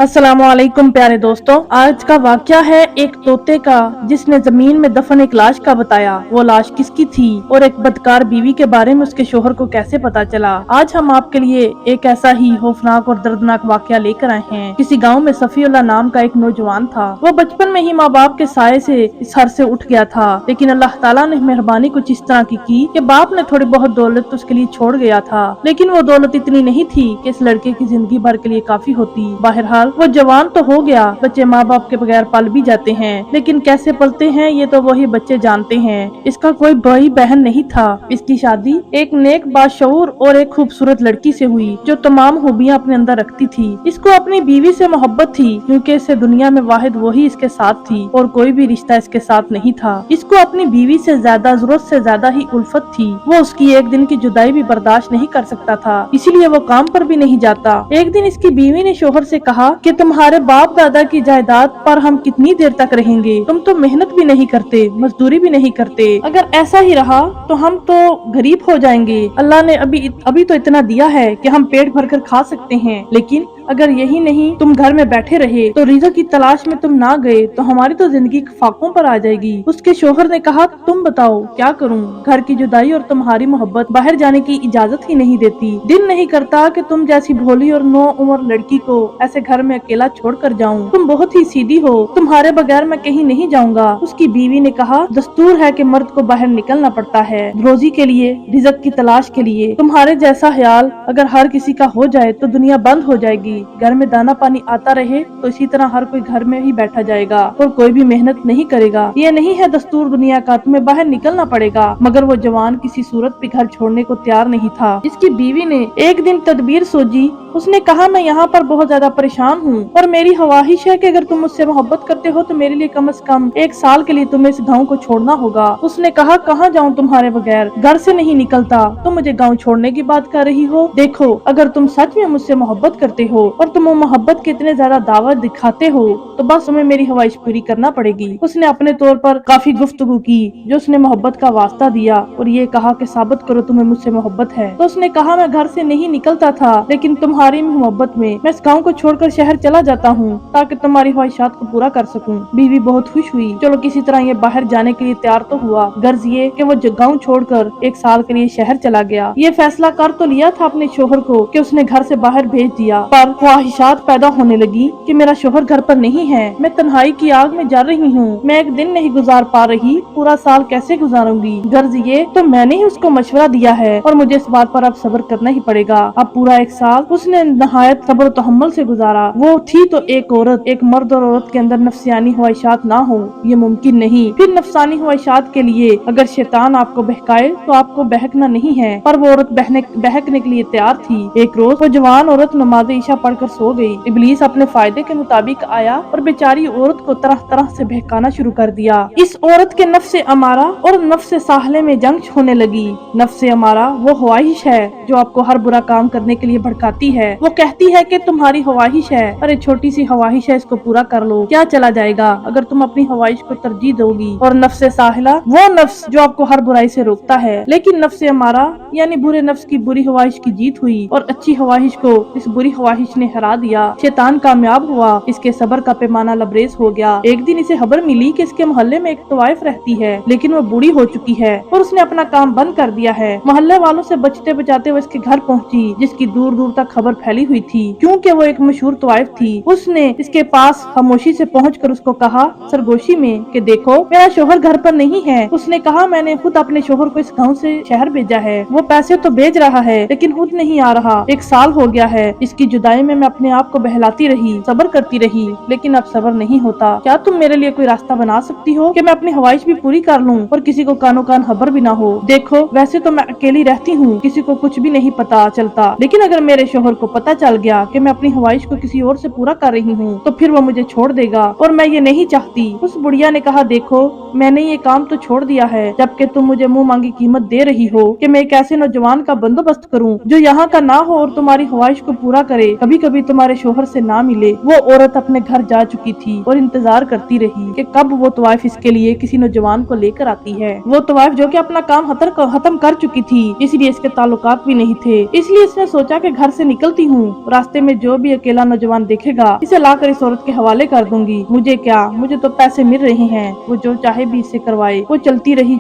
अस्सलामुअलैकुम प्यारे दोस्तों। आज का वाक्या है एक तोते का जिसने जमीन में दफन एक लाश का बताया। वो लाश किसकी थी और एक बदकार बीवी के बारे में उसके शोहर को कैसे पता चला। आज हम आपके लिए एक ऐसा ही खौफनाक और दर्दनाक वाक्या लेकर आए हैं। किसी गांव में सफीउल्लाह नाम का एक नौजवान था। वो बचपन में ही माँ बाप के साये से इस घर से उठ गया था, लेकिन अल्लाह ताला ने मेहरबानी कुछ इस तरह की कि बाप ने थोड़ी बहुत दौलत उसके लिए छोड़ गया था, लेकिन वो दौलत इतनी नहीं थी कि इस लड़के की जिंदगी भर के लिए काफी होती। बहरहाल वो जवान तो हो गया। बच्चे माँ बाप के बगैर पल भी जाते हैं, लेकिन कैसे पलते हैं ये तो वही बच्चे जानते हैं। इसका कोई भाई बहन नहीं था। इसकी शादी एक नेक बाशऊर और एक खूबसूरत लड़की से हुई जो तमाम खूबियाँ अपने अंदर रखती थी। इसको अपनी बीवी से मोहब्बत थी, क्योंकि इसे दुनिया में वाहिद वही इसके साथ थी और कोई भी रिश्ता इसके साथ नहीं था। इसको अपनी बीवी से ज्यादा, जरूरत से ज्यादा ही उल्फत थी। वो उसकी एक दिन की जुदाई भी बर्दाश्त नहीं कर सकता था, इसीलिए वो काम पर भी नहीं जाता। एक दिन इसकी बीवी ने शोहर से कहा कि तुम्हारे बाप दादा की जायदाद पर हम कितनी देर तक रहेंगे। तुम तो मेहनत भी नहीं करते, मजदूरी भी नहीं करते। अगर ऐसा ही रहा तो हम तो गरीब हो जाएंगे। अल्लाह ने अभी तो इतना दिया है कि हम पेट भर कर खा सकते हैं, लेकिन अगर यही नहीं तुम घर में बैठे रहे तो रिज़्क़ की तलाश में तुम ना गए तो हमारी तो जिंदगी फाकों पर आ जाएगी। उसके शोहर ने कहा, तुम बताओ क्या करूं? घर की जुदाई और तुम्हारी मोहब्बत बाहर जाने की इजाजत ही नहीं देती। दिल नहीं करता कि तुम जैसी भोली और नौ उम्र लड़की को ऐसे घर में अकेला छोड़ कर जाऊं। तुम बहुत ही सीधी हो, तुम्हारे बगैर मैं कहीं नहीं जाऊंगा। उसकी बीवी ने कहा, दस्तूर है कि मर्द को बाहर निकलना पड़ता है, रोजी के लिए, रिज़्क़ की तलाश के लिए। तुम्हारे जैसा ख्याल अगर हर किसी का हो जाए तो दुनिया बंद हो जाएगी। घर में दाना पानी आता रहे तो इसी तरह हर कोई घर में ही बैठा जाएगा और कोई भी मेहनत नहीं करेगा। ये नहीं है दस्तूर दुनिया का, तुम्हें बाहर निकलना पड़ेगा। मगर वो जवान किसी सूरत पे घर छोड़ने को तैयार नहीं था। इसकी बीवी ने एक दिन तदबीर सोची। उसने कहा, मैं यहाँ पर बहुत ज्यादा परेशान हूँ और मेरी ख्वाहिश है कि अगर तुम मुझसे मोहब्बत करते हो तो मेरे लिए कम से कम एक साल के लिए तुम्हें इस गाँव को छोड़ना होगा। उसने कहा, कहाँ जाऊँ तुम्हारे बगैर? घर से नहीं निकलता, तुम मुझे गाँव छोड़ने की बात कर रही हो? देखो, अगर तुम सच में मुझसे मोहब्बत करते हो और तुम मोहब्बत के इतने ज्यादा दावा दिखाते हो तो बस तुम्हें मेरी ख्वाहिश पूरी करना पड़ेगी। उसने अपने तौर पर काफी गुफ्तगू की जो उसने मोहब्बत का वास्ता दिया और ये कहा कि साबित करो तुम्हें मुझसे मोहब्बत है। तो उसने कहा, मैं घर से नहीं निकलता था, लेकिन तुम्हारी मोहब्बत में मैं इस गाँव को छोड़कर शहर चला जाता हूँ ताकि तुम्हारी ख्वाहिशात को पूरा कर सकूँ। बीवी बहुत खुश हुई। चलो किसी तरह ये बाहर जाने के लिए तैयार तो हुआ। गर्ज ये कि वो गाँव छोड़कर एक साल के लिए शहर चला गया। ये फैसला कर तो लिया था अपने शोहर को कि उसने घर से बाहर भेज दिया, पर ख्वाहिशात पैदा होने लगी कि मेरा शोहर घर पर नहीं है, मैं तन्हाई की आग में जा रही हूँ, मैं एक दिन नहीं गुजार पा रही, पूरा साल कैसे गुजारूंगी। गर्ज ये तो मैंने ही उसको मशवरा दिया है और मुझे इस बात पर अब सब्र करना ही पड़ेगा। अब पूरा एक साल उसने नहायत सब्र और तहम्मुल से गुजारा। वो थी तो एक औरत। एक मर्द और औरत के अंदर नफसियानी ख्वाहिशात ना हो ये मुमकिन नहीं। फिर नफसानी ख्वाहिशात के लिए अगर शैतान आपको बहकाए तो आपको बहकना नहीं है, पर वो औरत बहकने के लिए तैयार थी। एक रोज वो जवान औरत नमाज ईशा पढ़कर सो गई। इब्लीस अपने फायदे के मुताबिक आया और बेचारी औरत को तरह तरह से बहकाना शुरू कर दिया। इस औरत के नफ्से अमारा और नफ्से साहले में जंग होने लगी। नफ्से अमारा वो ख्वाहिश है जो आपको हर बुरा काम करने के लिए भड़काती है। वो कहती है कि तुम्हारी ख्वाहिश है, अरे छोटी सी ख्वाहिश है, इसको पूरा कर लो, क्या चला जाएगा अगर तुम अपनी ख्वाहिश को तरजीह दोगी। और नफ्से साहिला वो नफ्स जो आपको हर बुराई से रोकता है। लेकिन नफ्से अमारा यानी बुरे नफ्स की बुरी ख्वाहिश की जीत हुई और अच्छी ख्वाहिश को इस बुरी ख्वाहिश ने हरा दिया। शैतान कामयाब हुआ। इसके सब्र का पैमाना लबरेज हो गया। एक दिन इसे खबर मिली कि इसके मोहल्ले में एक तवाइफ रहती है, लेकिन वो बूढ़ी हो चुकी है और उसने अपना काम बंद कर दिया है। मोहल्ले वालों से बचते बचाते वो इसके घर पहुंची, जिसकी दूर दूर तक खबर फैली हुई थी, क्योंकि वो एक मशहूर तवाइफ थी। उसने इसके पास खामोशी से पहुंचकर उसको कहा सरगोशी में कि देखो मेरा शोहर घर पर नहीं है। उसने कहा, मैंने खुद अपने शोहर को इस गाँव से शहर भेजा है, वो पैसे तो भेज रहा है लेकिन खुद नहीं आ रहा। एक साल हो गया है। इसकी जुदाई में मैं अपने आप को बहलाती रही, सब्र करती रही, लेकिन अब सब्र नहीं होता। क्या तुम मेरे लिए कोई रास्ता बना सकती हो कि मैं अपनी ख्वाहिश भी पूरी कर लूं और किसी को कानो कान खबर भी ना हो। देखो वैसे तो मैं अकेली रहती हूँ, किसी को कुछ भी नहीं पता चलता, लेकिन अगर मेरे शोहर को पता चल गया कि मैं अपनी ख्वाहिश को किसी और से पूरा कर रही हूँ तो फिर वो मुझे छोड़ देगा और मैं ये नहीं चाहती। उस बुढ़िया ने कहा, देखो मैंने ये काम तो छोड़ दिया है, जबकि तुम मुझे मुंह मांगी कीमत दे रही हो कि मैं एक ऐसे नौजवान का बंदोबस्त करूं जो यहाँ का ना हो और तुम्हारी ख्वाहिश को पूरा करे। कभी कभी तुम्हारे शोहर से ना मिले। वो औरत अपने घर जा चुकी थी और इंतजार करती रही कि कब वो तवाइफ इसके लिए किसी नौजवान को लेकर आती है। वो तवाइफ जो कि अपना काम खत्म कर चुकी थी, इसलिए इसके ताल्लुकात भी नहीं थे। इसलिए इसने सोचा कि घर से निकलती हूँ, रास्ते में जो भी अकेला नौजवान देखेगा इसे लाकर इस औरत के हवाले कर दूंगी। मुझे क्या, मुझे तो पैसे मिल रहे हैं, वो जो चाहे भी इससे करवाए। वो चलती रही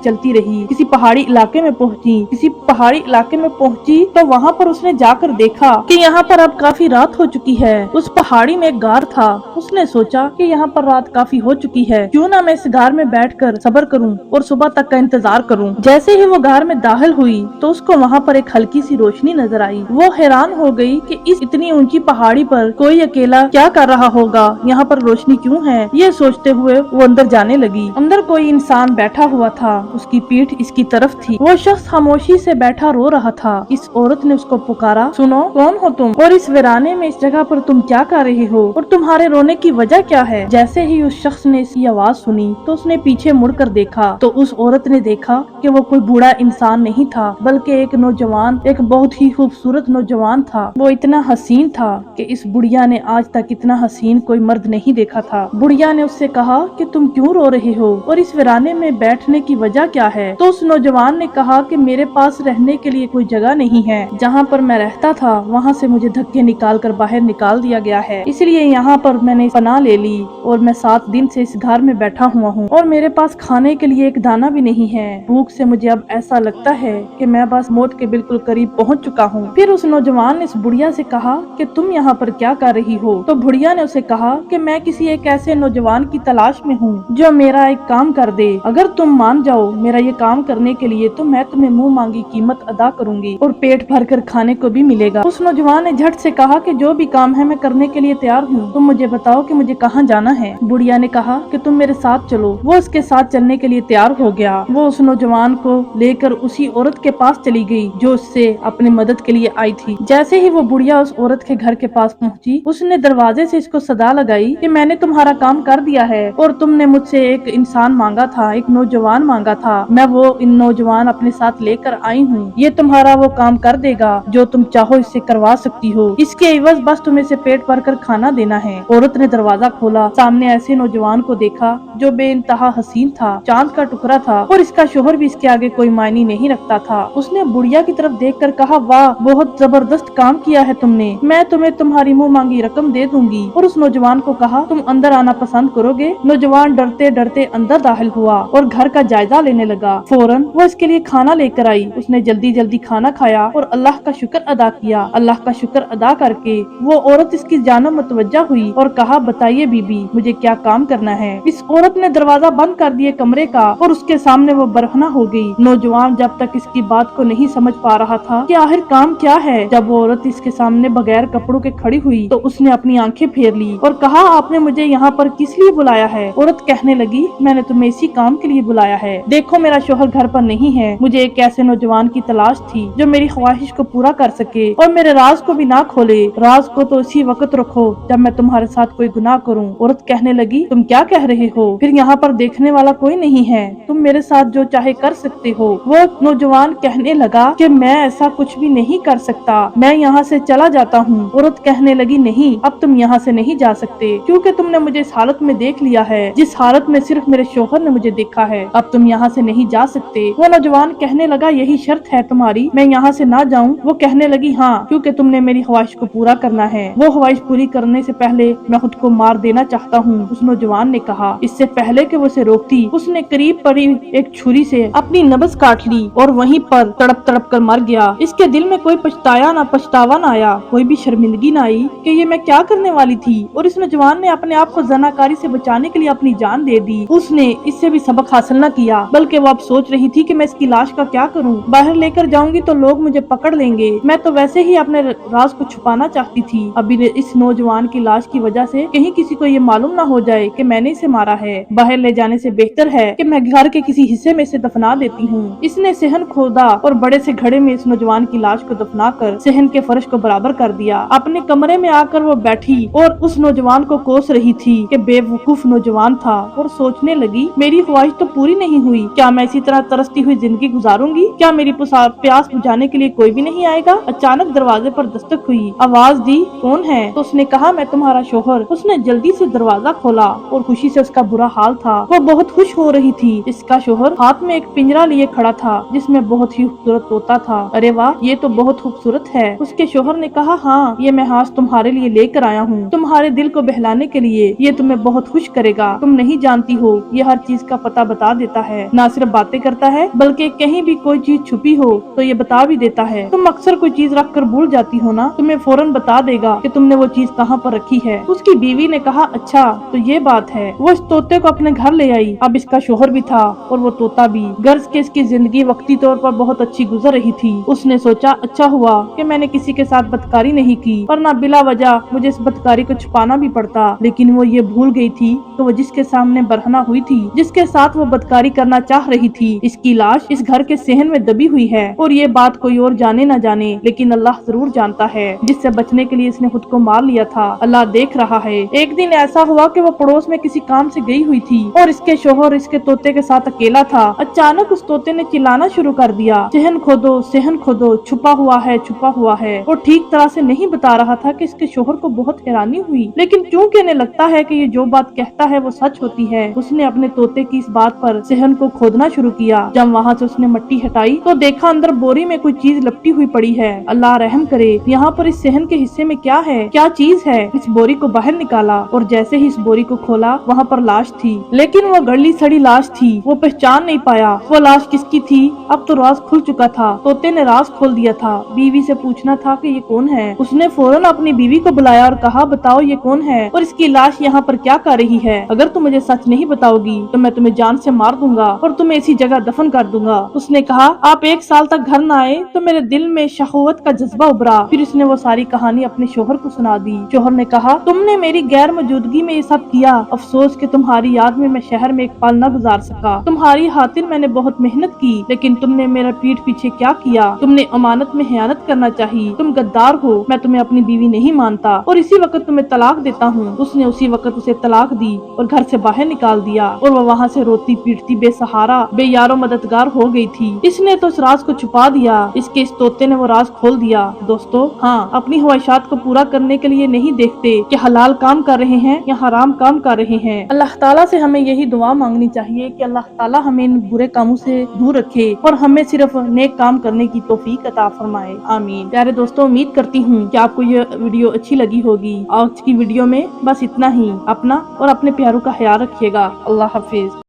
किसी पहाड़ी इलाके में पहुंची तो वहाँ पर उसने जाकर देखा कि यहाँ पर अब काफी रात हो चुकी है। उस पहाड़ी में एक गार था। उसने सोचा कि यहाँ पर रात काफी हो चुकी है, क्यों ना मैं इस गार में बैठकर सब्र करूं और सुबह तक का इंतजार करूं। जैसे ही वो गार में दाखिल हुई तो उसको वहाँ पर एक हल्की सी रोशनी नजर आई। वो हैरान हो गई कि इस इतनी ऊंची पहाड़ी पर कोई अकेला क्या कर रहा होगा, यहाँ पर रोशनी क्यों है। ये सोचते हुए वो अंदर जाने लगी। अंदर कोई इंसान बैठा हुआ था, उसकी पीठ इसकी तरफ थी। वो शख्स खामोशी से बैठा रो रहा था। इस औरत ने उसको पुकारा, सुनो, कौन हो तुम और इस वीराने में, इस जगह पर तुम क्या कर रहे हो और तुम्हारे रोने की वजह क्या है। जैसे ही उस शख्स ने इसकी आवाज सुनी तो उसने पीछे मुड़कर देखा तो उस औरत ने देखा कि वो कोई बूढ़ा इंसान नहीं था, बल्कि एक नौजवान, एक बहुत ही खूबसूरत नौजवान था। वो इतना हसीन था कि इस बुढ़िया ने आज तक इतना हसीन कोई मर्द नहीं देखा था। बुढ़िया ने उससे कहा कि तुम क्यों रो रहे हो और इस वीराने में बैठने की वजह क्या है। तो उस नौजवान ने कहा कि मेरे पास रहने के लिए कोई जगह नहीं है। जहाँ पर मैं रहता था वहाँ से मुझे धक्के निकाल कर बाहर निकाल दिया गया है, इसलिए यहाँ पर मैंने पनाह ले ली और मैं 7 दिन से इस घर में बैठा हुआ हूँ और मेरे पास खाने के लिए एक दाना भी नहीं है। भूख से मुझे अब ऐसा लगता है कि मैं बस मौत के बिल्कुल करीब पहुँच चुका हूँ। फिर उस नौजवान ने इस बुढ़िया से कहा कि तुम यहाँ पर क्या कर रही हो। तो बुढ़िया ने उसे कहा कि मैं किसी एक ऐसे नौजवान की तलाश में हूँ जो मेरा एक काम कर दे। अगर तुम मान जाओ मेरा ये काम करने के लिए तो मैं तुम्हें मुंह मांगी कीमत अदा करूंगी और पेट भर कर खाने को भी मिलेगा। उस नौजवान ने झट से कहा कि जो भी काम है मैं करने के लिए तैयार हूँ, तुम मुझे बताओ कि मुझे कहाँ जाना है। बुढ़िया ने कहा कि तुम मेरे साथ चलो। वो उसके साथ चलने के लिए तैयार हो गया। वो उस नौजवान को लेकर उसी औरत के पास चली गई जो उससे अपनी मदद के लिए आई थी। जैसे ही वो बुढ़िया उस औरत के घर के पास पहुंची, उसने दरवाजे से इसको सदा लगाई कि मैंने तुम्हारा काम कर दिया है और तुमने मुझसे एक इंसान मांगा था, एक नौजवान मांगा था। मैं वो इन नौजवान अपने साथ लेकर आई हूँ। ये तुम्हारा वो काम कर देगा जो तुम चाहो इससे करवा सकती हो। इसके एवज बस तुम्हें से पेट भर कर खाना देना है। औरत ने दरवाजा खोला, सामने ऐसे नौजवान को देखा जो बेइंतहा हसीन था, चांद का टुकड़ा था और इसका शोहर भी इसके आगे कोई मायने नहीं रखता था। उसने बुढ़िया की तरफ देखकर कहा, वाह, बहुत जबरदस्त काम किया है तुमने, मैं तुम्हें तुम्हारी मुंह मांगी रकम दे दूंगी। और उस नौजवान को कहा, तुम अंदर आना पसंद करोगे। नौजवान डरते डरते अंदर दाखिल हुआ और घर का जायजा लेने लगा। फौरन वो इसके लिए खाना लेकर आई। उसने जल्दी जल्दी खाना खाया और अल्लाह का शुक्र अदा किया। अल्लाह का शुक्र अदा करके वो औरत इसकी जानो मुतवज्जा हुई और कहा, बताइए बीबी, मुझे क्या काम करना है। इस औरत ने दरवाजा बंद कर दिए कमरे का और उसके सामने वो बरहना हो गई। नौजवान जब तक इसकी बात को नहीं समझ पा रहा था कि आखिर काम क्या है। जब वो औरत इसके सामने बगैर कपड़ों के खड़ी हुई तो उसने अपनी आंखें फेर ली और कहा, आपने मुझे यहाँ पर किस लिए बुलाया है। औरत कहने लगी, मैंने तुम्हें इसी काम के लिए बुलाया है। देखो, मेरा शोहर घर पर नहीं है। मुझे एक ऐसे नौजवान की तलाश थी जो मेरी ख्वाहिश को पूरा कर सके और मेरे राज को भी ना खोले। राज को तो इसी वक्त रखो जब मैं तुम्हारे साथ कोई गुनाह करूं। औरत कहने लगी, तुम क्या कह रहे हो। फिर यहाँ पर देखने वाला कोई नहीं है, तुम मेरे साथ जो चाहे कर सकते हो। वो नौजवान कहने लगा कि मैं ऐसा कुछ भी नहीं कर सकता, मैं यहाँ से चला जाता हूँ। औरत कहने लगी, नहीं, अब तुम यहाँ से नहीं जा सकते क्योंकि तुमने मुझे इस हालत में देख लिया है जिस हालत में सिर्फ मेरे शोहर ने मुझे देखा है। अब तुम यहाँ से नहीं जा सकते। वो नौजवान कहने लगा, यही शर्त है तुम्हारी, मैं यहाँ से ना जाऊँ। वो कहने लगी, हाँ, क्योंकि तुमने मेरी ख्वाहिश को पूरा करना है। वो ख्वाहिश पूरी करने से पहले मैं खुद को मार देना चाहता हूँ। उस नौजवान ने कहा। इससे पहले कि वो उसे रोकती, उसने करीब पड़ी एक छुरी से अपनी नब्ज काट ली और वहीं पर तड़प तड़प कर मर गया। इसके दिल में कोई पछतावा न आया, कोई भी शर्मिंदगी न आई कि ये मैं क्या करने वाली थी। और इस नौजवान ने अपने आप को जनाकारी से बचाने के लिए अपनी जान दे दी। उसने इससे भी सबक हासिल न किया, बल्कि वो अब सोच रही थी कि मैं इसकी लाश का क्या करूं। बाहर लेकर जाऊंगी तो लोग मुझे पकड़ लेंगे। मैं तो वैसे ही अपने राज को छुपाना चाहती थी। अभी इस नौजवान की लाश की वजह से कहीं किसी को ये मालूम ना हो जाए कि मैंने इसे मारा है। बाहर ले जाने से बेहतर है कि मैं घर के किसी हिस्से में इसे दफना देती हूँ। इसने सहन खोदा और बड़े से घड़े में इस नौजवान की लाश को दफना कर सहन के फर्श को बराबर कर दिया। अपने कमरे में आकर वो बैठी और उस नौजवान को कोस रही थी कि बेवकूफ नौजवान था और सोचने लगी, मेरी ख्वाहिश तो पूरी नहीं हुई। क्या मैं इसी तरह तरसती हुई जिंदगी गुजारूंगी? क्या मेरी प्यास बुझाने के लिए कोई भी नहीं आएगा? अचानक दरवाजे पर दस्तक हुई। आवाज आवाज दी, कौन है? तो उसने कहा मैं तुम्हारा शोहर। उसने जल्दी से दरवाजा खोला और खुशी से उसका बुरा हाल था, वो बहुत खुश हो रही थी। इसका शोहर हाथ में एक पिंजरा लिए खड़ा था जिसमें बहुत ही खूबसूरत तोता था। अरे वाह, ये तो बहुत खूबसूरत है। उसके शोहर ने कहा हाँ, ये मैं आज तुम्हारे लिए लेकर आया हूँ, तुम्हारे दिल को बहलाने के लिए। ये तुम्हें बहुत खुश करेगा। तुम नहीं जानती हो, ये हर चीज का पता बता देता है। न सिर्फ बातें करता है बल्कि कहीं भी कोई चीज छुपी हो तो ये बता भी देता है। तुम अक्सर कोई चीज रख कर भूल जाती हो ना, तुम्हें फौरन बता देगा कि तुमने वो चीज कहाँ पर रखी है। उसकी बीवी ने कहा अच्छा तो ये बात है। वो इस तोते को अपने घर ले आई। अब इसका शोहर भी था और वो तोता भी। गर्ज के इसकी जिंदगी वक्ती तौर पर बहुत अच्छी गुजर रही थी। उसने सोचा अच्छा हुआ कि मैंने किसी के साथ बदकारी नहीं की, वरना बिला वजह मुझे इस बदकारी को छुपाना भी पड़ता। लेकिन वो ये भूल गई थी कि वो जिसके सामने बरहना हुई थी, जिसके साथ वो बदकारी करना चाह रही थी, इसकी लाश इस घर के सहन में दबी हुई है। और ये बात कोई और जाने न जाने, लेकिन अल्लाह जरूर जानता है। जिससे बचने के लिए इसने खुद को मार लिया था, अल्लाह देख रहा है। एक दिन ऐसा हुआ कि वो पड़ोस में किसी काम से गई हुई थी और इसके शोहर इसके तोते के साथ अकेला था। अचानक उस तोते ने चिल्लाना शुरू कर दिया, सहन खोदो, छुपा हुआ है। वो ठीक तरह से नहीं बता रहा था कि इसके शोहर को बहुत हैरानी हुई, लेकिन चूंकि इन्हें लगता है कि ये जो बात कहता है वो सच होती है, उसने अपने तोते की इस बात पर सहन को खोदना शुरू किया। जब वहाँ से उसने मिट्टी हटाई तो देखा अंदर बोरी में कोई चीज लपटी हुई पड़ी है। अल्लाह रहम करे, यहाँ पर इस सहन के हिस्से में क्या है, क्या चीज है? इस बोरी को बाहर निकाला और जैसे ही इस बोरी को खोला वहाँ पर लाश थी, लेकिन वो गली सड़ी लाश थी। वो पहचान नहीं पाया वो लाश किसकी थी। अब तो राज खुल चुका था, तोते ने राज खोल दिया था। बीवी से पूछना था कि ये कौन है। उसने फौरन अपनी बीवी को बुलाया और कहा बताओ ये कौन है और इसकी लाश यहाँ पर क्या कर रही है। अगर तुम मुझे सच नहीं बताओगी तो मैं तुम्हें जान से मार दूंगा और तुम्हें इसी जगह दफन कर दूंगा। उसने कहा आप 1 साल तक घर न आए तो मेरे दिल में शहवत का जज्बा उभरा। फिर उसने वो सारी कहानी अपने शोहर को सुना दी। शोहर ने कहा तुमने मेरी गैर मौजूदगी में ये सब किया। अफसोस कि तुम्हारी याद में मैं शहर में एक पल न गुजार सका। तुम्हारी खातिर मैंने बहुत मेहनत की, लेकिन तुमने मेरा पीठ पीछे क्या किया। तुमने अमानत में खयानत करना चाहिए। तुम गद्दार हो। मैं तुम्हें अपनी बीवी नहीं मानता और इसी वक्त तुम्हें तलाक देता हूँ। उसने उसी वक्त उसे तलाक दी और घर से बाहर निकाल दिया और वो वहाँ से रोती पीटती बेसहारा बेयारो मददगार हो गई थी। इसने तो उस राज को छुपा दिया, इसके इस तोते ने वो राज खोल दिया। दोस्तों हाँ, अपनी ख्वाहिशात को पूरा करने के लिए नहीं देखते कि हलाल काम कर रहे हैं या हराम काम कर रहे हैं। अल्लाह ताला से हमें यही दुआ मांगनी चाहिए कि अल्लाह ताला हमें इन बुरे कामों से दूर रखे और हमें सिर्फ नेक काम करने की तौफीक अता फरमाए। आमीन। प्यारे दोस्तों, उम्मीद करती हूँ कि आपको ये वीडियो अच्छी लगी होगी। आज की वीडियो में बस इतना ही। अपना और अपने प्यारों का ख्याल रखिएगा। अल्लाह हाफिज।